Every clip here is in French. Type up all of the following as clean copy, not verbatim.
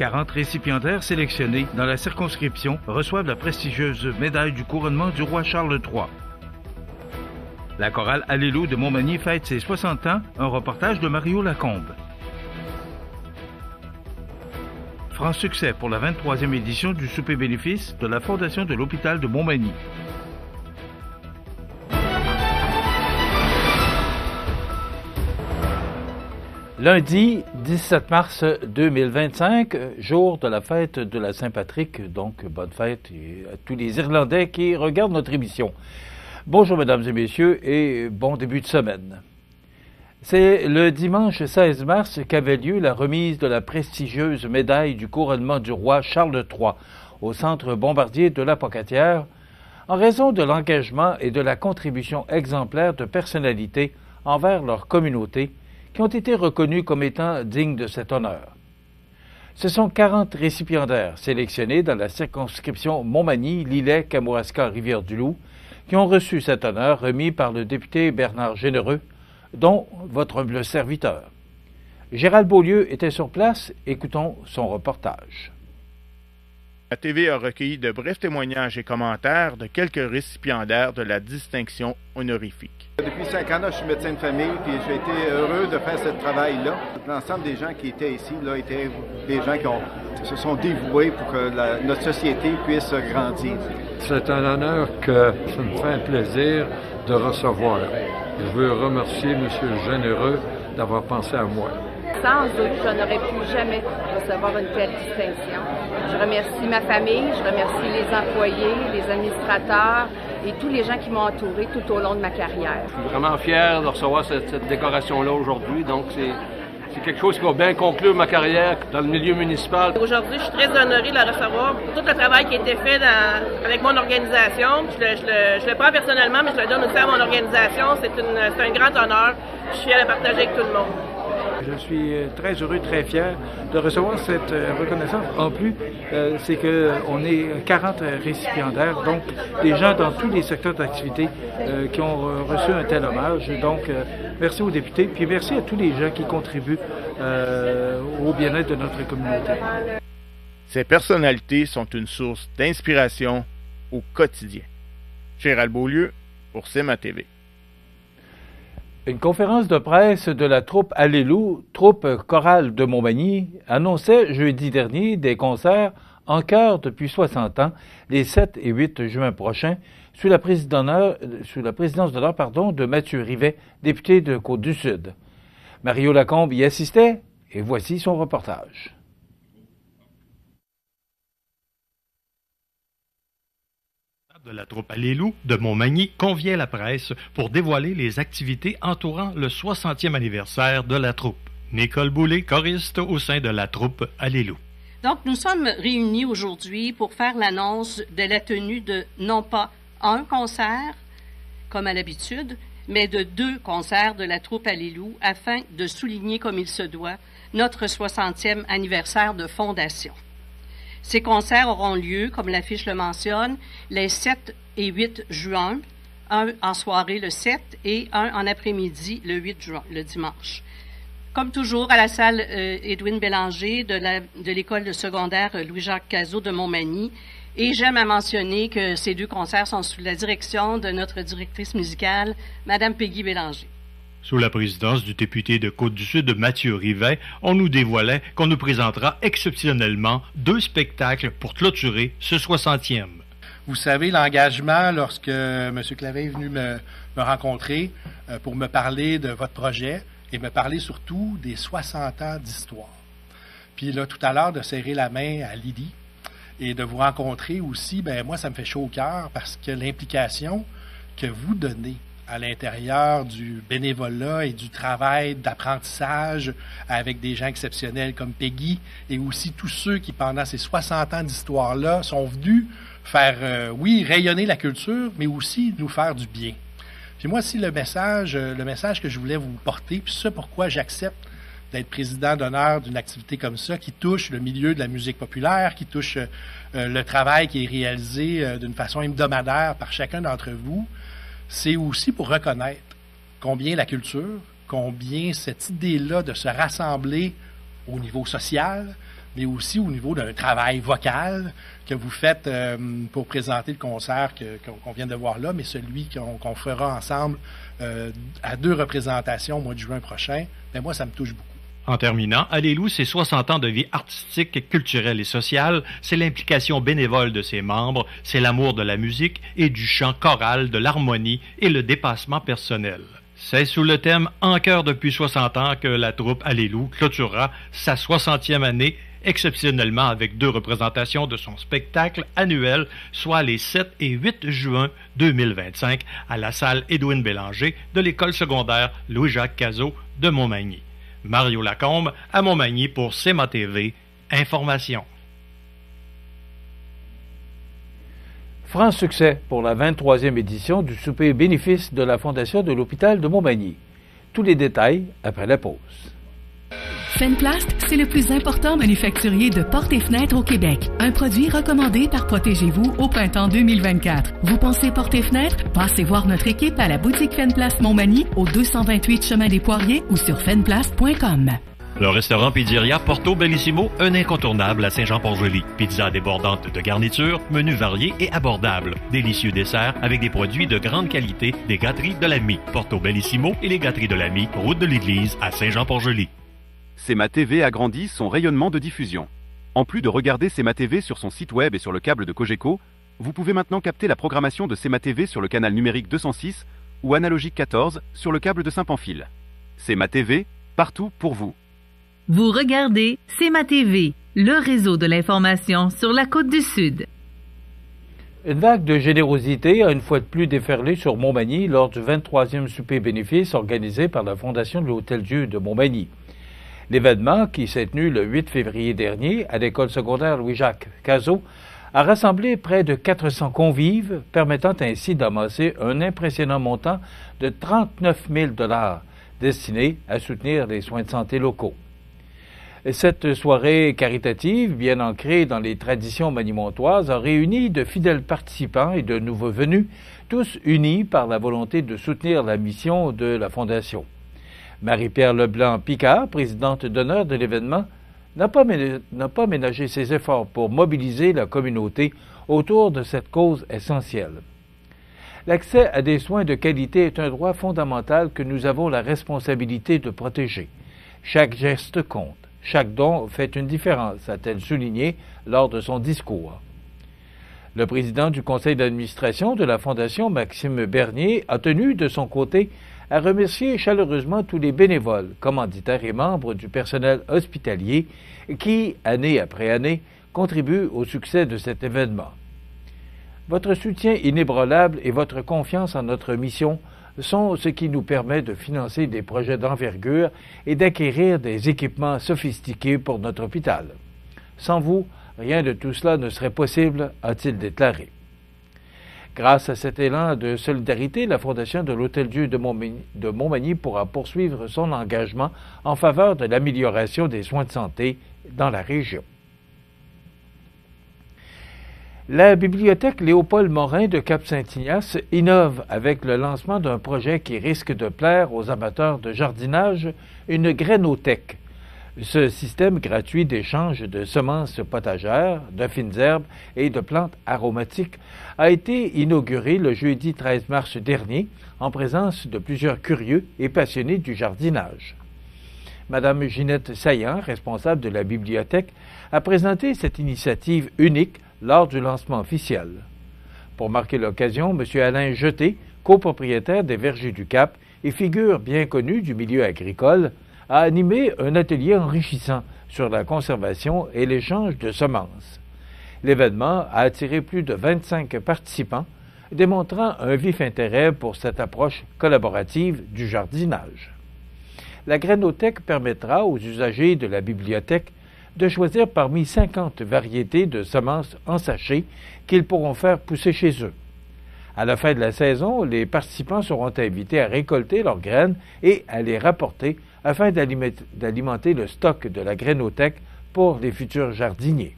40 récipiendaires sélectionnés dans la circonscription reçoivent la prestigieuse médaille du couronnement du roi Charles III. La chorale Alléluia de Montmagny fête ses 60 ans, un reportage de Mario Lacombe. Franc succès pour la 23e édition du souper bénéfice de la Fondation de l'hôpital de Montmagny. Lundi 17 mars 2025, jour de la fête de la Saint-Patrick, donc bonne fête à tous les Irlandais qui regardent notre émission. Bonjour mesdames et messieurs et bon début de semaine. C'est le dimanche 16 mars qu'avait lieu la remise de la prestigieuse médaille du couronnement du roi Charles III au Centre Bombardier de la Pocatière, en raison de l'engagement et de la contribution exemplaire de personnalités envers leur communauté qui ont été reconnus comme étant dignes de cet honneur. Ce sont 40 récipiendaires sélectionnés dans la circonscription Montmagny, Lillet, Kamouraska, Rivière-du-Loup qui ont reçu cet honneur remis par le député Bernard Généreux, dont votre humble serviteur. Gérald Beaulieu était sur place. Écoutons son reportage. La TV a recueilli de brefs témoignages et commentaires de quelques récipiendaires de la distinction honorifique. Depuis 5 ans, je suis médecin de famille, puis j'ai été heureux de faire ce travail-là. L'ensemble des gens qui étaient ici étaient des gens qui se sont dévoués pour que notre société puisse grandir. C'est un honneur que ça me fait un plaisir de recevoir. Je veux remercier M. Généreux d'avoir pensé à moi. Sans eux, je n'aurais pu jamais recevoir une telle distinction. Je remercie ma famille, je remercie les employés, les administrateurs et tous les gens qui m'ont entouré tout au long de ma carrière. Je suis vraiment fier de recevoir cette décoration-là aujourd'hui. Donc, c'est quelque chose qui va bien conclure ma carrière dans le milieu municipal. Aujourd'hui, je suis très honorée de la recevoir pour tout le travail qui a été fait avec mon organisation. Je le prends personnellement, mais je le donne aussi à mon organisation. C'est un grand honneur. Je suis fière de partager avec tout le monde. Je suis très heureux, très fier de recevoir cette reconnaissance. En plus, c'est qu'on est 40 récipiendaires, donc des gens dans tous les secteurs d'activité qui ont reçu un tel hommage. Donc, merci aux députés, puis merci à tous les gens qui contribuent au bien-être de notre communauté. Ces personnalités sont une source d'inspiration au quotidien. Gérald Beaulieu pour CMA TV. Une conférence de presse de la troupe Alléluia, troupe chorale de Montmagny, annonçait jeudi dernier des concerts en chœur depuis 60 ans, les 7 et 8 juin prochains, sous la présidence d'honneur de Mathieu Rivet, député de Côte-du-Sud. Mario Lacombe y assistait, et voici son reportage. De la troupe Alléluia de Montmagny convient la presse pour dévoiler les activités entourant le 60e anniversaire de la troupe. Nicole Boulay, choriste au sein de la troupe Alléluia. Donc, nous sommes réunis aujourd'hui pour faire l'annonce de la tenue de non pas un concert, comme à l'habitude, mais de 2 concerts de la troupe Alléluia afin de souligner comme il se doit notre 60e anniversaire de fondation. Ces concerts auront lieu, comme l'affiche le mentionne, les 7 et 8 juin, un en soirée le 7 et un en après-midi le 8 juin, le dimanche. Comme toujours, à la salle Edwin Bélanger de l'école de secondaire Louis-Jacques Cazot de Montmagny. Et j'aime à mentionner que ces 2 concerts sont sous la direction de notre directrice musicale, Mme Peggy Bélanger. Sous la présidence du député de Côte-du-Sud, Mathieu Rivet, on nous dévoilait qu'on nous présentera exceptionnellement 2 spectacles pour clôturer ce 60e. Vous savez, l'engagement, lorsque M. Clavet est venu me rencontrer pour me parler de votre projet et me parler surtout des 60 ans d'histoire. Puis là, tout à l'heure, de serrer la main à Lydie et de vous rencontrer aussi, moi, ça me fait chaud au cœur parce que l'implication que vous donnez à l'intérieur du bénévolat et du travail d'apprentissage avec des gens exceptionnels comme Peggy et aussi tous ceux qui, pendant ces 60 ans d'histoire-là, sont venus faire, rayonner la culture, mais aussi nous faire du bien. Puis moi, si le message que je voulais vous porter, puis c'est pourquoi j'accepte d'être président d'honneur d'une activité comme ça, qui touche le milieu de la musique populaire, qui touche le travail qui est réalisé d'une façon hebdomadaire par chacun d'entre vous, c'est aussi pour reconnaître combien la culture, combien cette idée-là de se rassembler au niveau social, mais aussi au niveau d'un travail vocal que vous faites pour présenter le concert qu'on vient de voir là, mais celui qu'on fera ensemble à 2 représentations au mois de juin prochain. Ben moi, ça me touche beaucoup. En terminant, Allélu, c'est 60 ans de vie artistique, culturelle et sociale, c'est l'implication bénévole de ses membres, c'est l'amour de la musique et du chant choral, de l'harmonie et le dépassement personnel. C'est sous le thème « En chœur depuis 60 ans » que la troupe Allélu clôturera sa 60e année, exceptionnellement avec 2 représentations de son spectacle annuel, soit les 7 et 8 juin 2025 à la salle Édouine Bélanger de l'école secondaire Louis-Jacques Cazot de Montmagny. Mario Lacombe à Montmagny pour CMA TV. Information. Franc succès pour la 23e édition du souper bénéfice de la Fondation de l'hôpital de Montmagny. Tous les détails après la pause. Fenplast, c'est le plus important manufacturier de portes et fenêtres au Québec. Un produit recommandé par Protégez-vous au printemps 2024. Vous pensez portes et fenêtres? Passez voir notre équipe à la boutique Fenplast Montmagny au 228 chemin des Poiriers ou sur fenplast.com. Le restaurant Pizzeria Porto Bellissimo, un incontournable à Saint-Jean-Port-Joli. Pizza débordante de garnitures, menus variés et abordables. Délicieux desserts avec des produits de grande qualité des gâteries de l'Ami. Porto Bellissimo et les gâteries de l'Ami, route de l'église à Saint-Jean-Port-Joli. CMA TV agrandit son rayonnement de diffusion. En plus de regarder CMA TV sur son site web et sur le câble de Cogeco, vous pouvez maintenant capter la programmation de CMA TV sur le canal numérique 206 ou analogique 14 sur le câble de Saint-Pamphile. CMA TV, partout pour vous. Vous regardez CMA TV, le réseau de l'information sur la Côte-du-Sud. Une vague de générosité a une fois de plus déferlé sur Montmagny lors du 23e souper bénéfice organisé par la Fondation de l'Hôtel-Dieu de Montmagny. L'événement, qui s'est tenu le 8 février dernier à l'école secondaire Louis-Jacques Cazot, a rassemblé près de 400 convives, permettant ainsi d'amasser un impressionnant montant de 39 000 $ destiné à soutenir les soins de santé locaux. Cette soirée caritative, bien ancrée dans les traditions manimontoises, a réuni de fidèles participants et de nouveaux venus, tous unis par la volonté de soutenir la mission de la Fondation. Marie-Pierre Leblanc-Picard, présidente d'honneur de l'événement, n'a pas ménagé ses efforts pour mobiliser la communauté autour de cette cause essentielle. L'accès à des soins de qualité est un droit fondamental que nous avons la responsabilité de protéger. Chaque geste compte. Chaque don fait une différence, a-t-elle souligné lors de son discours. Le président du conseil d'administration de la Fondation, Maxime Bernier, a tenu de son côté à remercier chaleureusement tous les bénévoles, commanditaires et membres du personnel hospitalier qui, année après année, contribuent au succès de cet événement. Votre soutien inébranlable et votre confiance en notre mission sont ce qui nous permet de financer des projets d'envergure et d'acquérir des équipements sophistiqués pour notre hôpital. Sans vous, rien de tout cela ne serait possible, a-t-il déclaré. Grâce à cet élan de solidarité, la Fondation de l'Hôtel-Dieu de Montmagny pourra poursuivre son engagement en faveur de l'amélioration des soins de santé dans la région. La bibliothèque Léopold Morin de Cap-Saint-Ignace innove avec le lancement d'un projet qui risque de plaire aux amateurs de jardinage, une grainothèque. Ce système gratuit d'échange de semences potagères, de fines herbes et de plantes aromatiques a été inauguré le jeudi 13 mars dernier en présence de plusieurs curieux et passionnés du jardinage. Madame Ginette Saillant, responsable de la bibliothèque, a présenté cette initiative unique lors du lancement officiel. Pour marquer l'occasion, M. Alain Jeté, copropriétaire des Vergers du Cap et figure bien connue du milieu agricole, a animé un atelier enrichissant sur la conservation et l'échange de semences. L'événement a attiré plus de 25 participants, démontrant un vif intérêt pour cette approche collaborative du jardinage. La grainothèque permettra aux usagers de la bibliothèque de choisir parmi 50 variétés de semences en sachet qu'ils pourront faire pousser chez eux. À la fin de la saison, les participants seront invités à récolter leurs graines et à les rapporter afin d'alimenter le stock de la grainothèque pour les futurs jardiniers.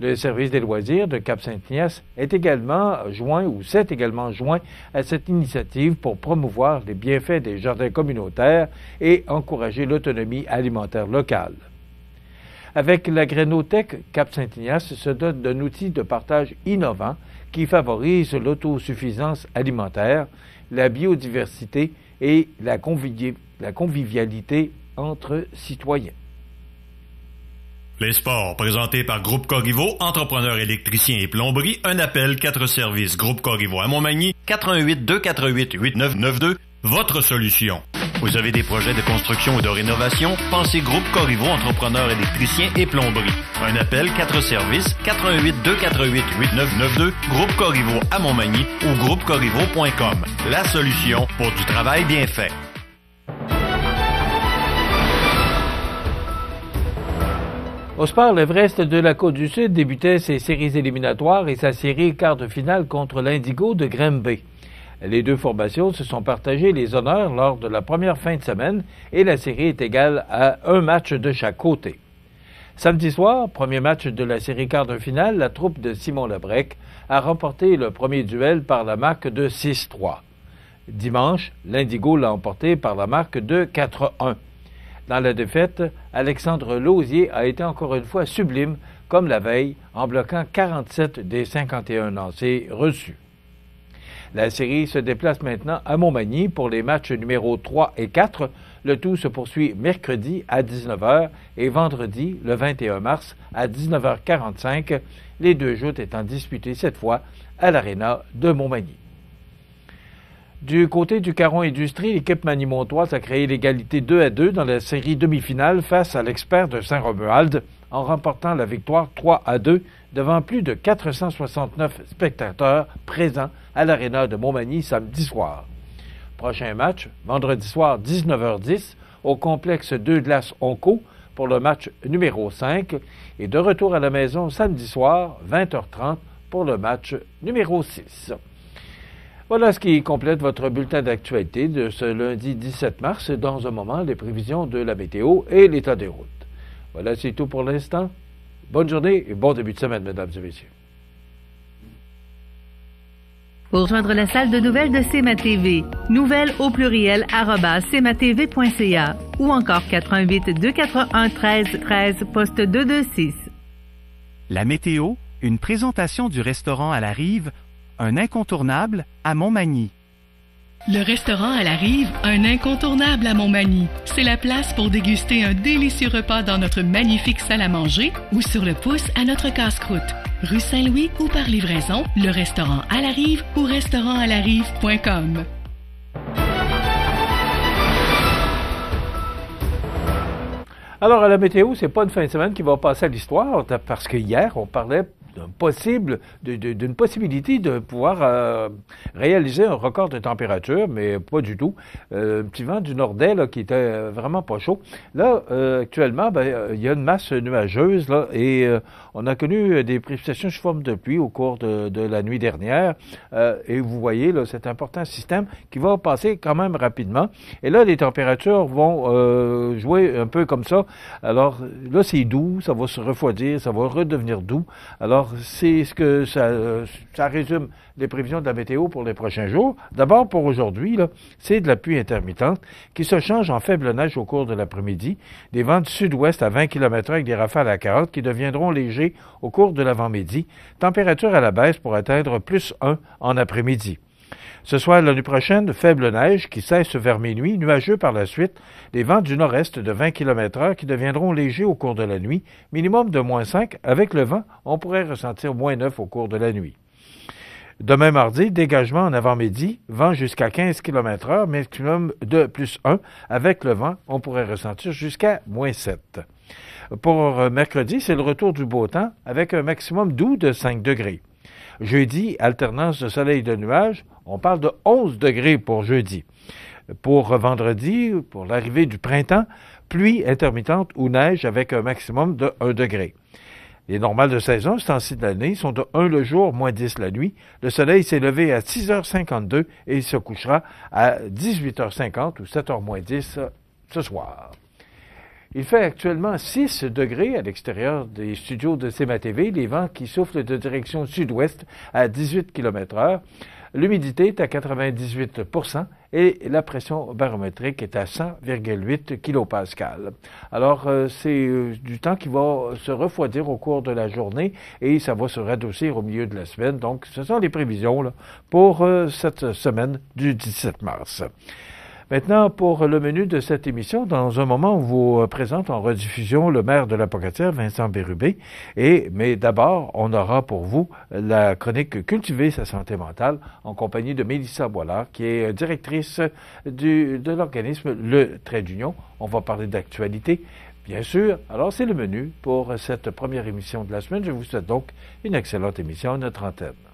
Le service des loisirs de Cap-Saint-Ignace s'est également joint à cette initiative pour promouvoir les bienfaits des jardins communautaires et encourager l'autonomie alimentaire locale. Avec la Grainotech, Cap-Saint-Ignace se dote d'un outil de partage innovant qui favorise l'autosuffisance alimentaire, la biodiversité et la convivialité entre citoyens. Les sports, présentés par Groupe Corriveau, entrepreneurs électriciens et plomberie, un appel, 4 services. Groupe Corriveau à Montmagny, 418-248-8992, votre solution. Vous avez des projets de construction ou de rénovation? Pensez Groupe Corriveau, entrepreneurs électriciens et plomberie. Un appel, 4 services, 418-248-8992, Groupe Corriveau à Montmagny ou groupecorriveau.com. La solution pour du travail bien fait. Au sport, l'Everest de la Côte-du-Sud débutait ses séries éliminatoires et sa série quart de finale contre l'Indigo de Granby. Les deux formations se sont partagées les honneurs lors de la première fin de semaine et la série est égale à un match de chaque côté. Samedi soir, premier match de la série quart de finale, la troupe de Simon Lebrec a remporté le premier duel par la marque de 6-3. Dimanche, l'Indigo l'a emporté par la marque de 4-1. Dans la défaite, Alexandre Lausier a été encore une fois sublime, comme la veille, en bloquant 47 des 51 lancers reçus. La série se déplace maintenant à Montmagny pour les matchs numéros 3 et 4. Le tout se poursuit mercredi à 19h et vendredi, le 21 mars, à 19h45, les deux joutes étant disputées cette fois à l'Aréna de Montmagny. Du côté du Caron Industrie, l'équipe manimontoise a créé l'égalité 2-2 dans la série demi-finale face à l'Expert de Saint-Romuald en remportant la victoire 3-2 devant plus de 469 spectateurs présents à l'Aréna de Montmagny samedi soir. Prochain match, vendredi soir 19h10 au complexe 2 Glaces Onco pour le match numéro 5 et de retour à la maison samedi soir 20h30 pour le match numéro 6. Voilà ce qui complète votre bulletin d'actualité de ce lundi 17 mars. Dans un moment, les prévisions de la météo et l'état des routes. Voilà, c'est tout pour l'instant. Bonne journée et bon début de semaine, mesdames et messieurs. Pour rejoindre la salle de nouvelles de CMA-TV, nouvelles au pluriel @cmatv.ca ou encore 418-241-1313, poste 226. La météo, une présentation du restaurant à la Rive, un incontournable à Montmagny. Le restaurant à la Rive, un incontournable à Montmagny. C'est la place pour déguster un délicieux repas dans notre magnifique salle à manger ou sur le pouce à notre casse-croûte. Rue Saint-Louis ou par livraison, le restaurant à la Rive ou restaurantàlarive.com. Alors, à la météo, c'est pas une fin de semaine qui va passer à l'histoire, parce que hier, on parlait d'une possibilité de pouvoir réaliser un record de température, mais pas du tout. Un petit vent du nord-est là, qui était vraiment pas chaud. Là, actuellement, il y a une masse nuageuse là, et on a connu des précipitations sous forme de pluie au cours de la nuit dernière. Et vous voyez là, cet important système qui va passer quand même rapidement. Et là, les températures vont jouer un peu comme ça. Alors là, c'est doux, ça va se refroidir, ça va redevenir doux. Alors, c'est ce que ça résume les prévisions de la météo pour les prochains jours. D'abord, pour aujourd'hui, là, c'est de la pluie intermittente qui se change en faible neige au cours de l'après-midi. Des vents du sud-ouest à 20 km/h avec des rafales à 40 qui deviendront légers au cours de l'avant-midi. Température à la baisse pour atteindre +1 en après-midi. Ce soir, la nuit prochaine, faible neige qui cesse vers minuit, nuageux par la suite, des vents du nord-est de 20 km/h qui deviendront légers au cours de la nuit, minimum de -5. Avec le vent, on pourrait ressentir -9 au cours de la nuit. Demain mardi, dégagement en avant-midi, vent jusqu'à 15 km/h, maximum de +1. Avec le vent, on pourrait ressentir jusqu'à -7. Pour mercredi, c'est le retour du beau temps avec un maximum doux de 5 degrés. Jeudi, alternance de soleil et de nuages, on parle de 11 degrés pour jeudi. Pour vendredi, pour l'arrivée du printemps, pluie intermittente ou neige avec un maximum de 1 degré. Les normales de saison, ce temps-ci de l'année, sont de 1 le jour, -10 la nuit. Le soleil s'est levé à 6h52 et il se couchera à 18h50 ou 7h-10 ce soir. Il fait actuellement 6 degrés à l'extérieur des studios de CMA-TV, les vents qui soufflent de direction sud-ouest à 18 km/h. L'humidité est à 98 % et la pression barométrique est à 100,8 kPa. Alors, c'est du temps qui va se refroidir au cours de la journée et ça va se radoucir au milieu de la semaine. Donc, ce sont les prévisions là, pour cette semaine du 17 mars. Maintenant, pour le menu de cette émission, dans un moment, on vous présente en rediffusion le maire de la Pocatière, Vincent Bérubé. Mais d'abord, on aura pour vous la chronique Cultiver sa santé mentale en compagnie de Mélissa Boilard, qui est directrice de l'organisme Le Trait d'Union. On va parler d'actualité, bien sûr. Alors, c'est le menu pour cette première émission de la semaine. Je vous souhaite donc une excellente émission à notre antenne.